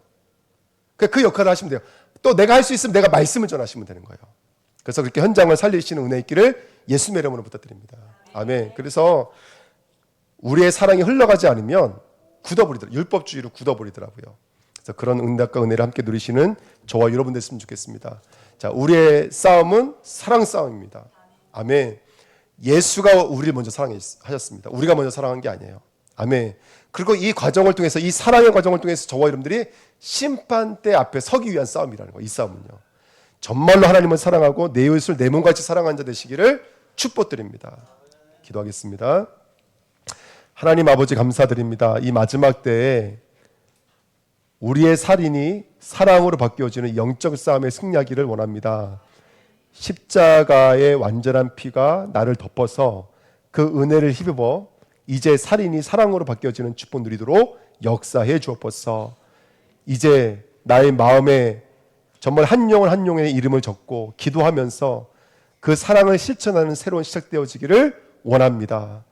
그 역할을 하시면 돼요. 또 내가 할 수 있으면 내가 말씀을 전하시면 되는 거예요. 그래서 그렇게 현장을 살리시는 은혜 있기를 예수님의 이름으로 부탁드립니다. 아멘. 그래서 우리의 사랑이 흘러가지 않으면 굳어버리더라고요. 율법주의로 굳어버리더라고요. 그래서 그런 응답과 은혜를 함께 누리시는 저와 여러분 됐으면 좋겠습니다. 자, 우리의 싸움은 사랑 싸움입니다. 아멘. 예수가 우리를 먼저 사랑하셨습니다. 우리가 먼저 사랑한 게 아니에요. 아멘. 그리고 이 과정을 통해서, 이 사랑의 과정을 통해서 저와 여러분들이 심판대 앞에 서기 위한 싸움이라는 거예요. 이 싸움은요. 정말로 하나님을 사랑하고 내 이웃을 내 몸같이 사랑하는 자 되시기를 축복드립니다. 기도하겠습니다. 하나님 아버지 감사드립니다. 이 마지막 때에 우리의 살인이 사랑으로 바뀌어지는 영적 싸움에 승리하기를 원합니다. 십자가의 완전한 피가 나를 덮어서 그 은혜를 힘입어 이제 살인이 사랑으로 바뀌어지는 축복 누리도록 역사해 주옵소서. 이제 나의 마음에 정말 한 영혼 한 영혼의 이름을 적고 기도하면서 그 사랑을 실천하는 새로운 시작되어지기를 원합니다.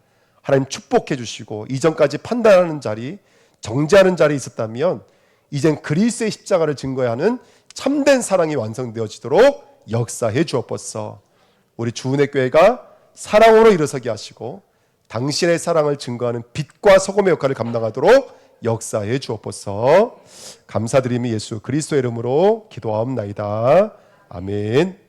하나님 축복해 주시고, 이전까지 판단하는 자리, 정죄하는 자리에 있었다면 이젠 그리스도의 십자가를 증거해야 하는 참된 사랑이 완성되어지도록 역사해 주옵소서. 우리 주은혜 교회가 사랑으로 일어서게 하시고 당신의 사랑을 증거하는 빛과 소금의 역할을 감당하도록 역사해 주옵소서. 감사드리며 예수 그리스도의 이름으로 기도하옵나이다. 아멘.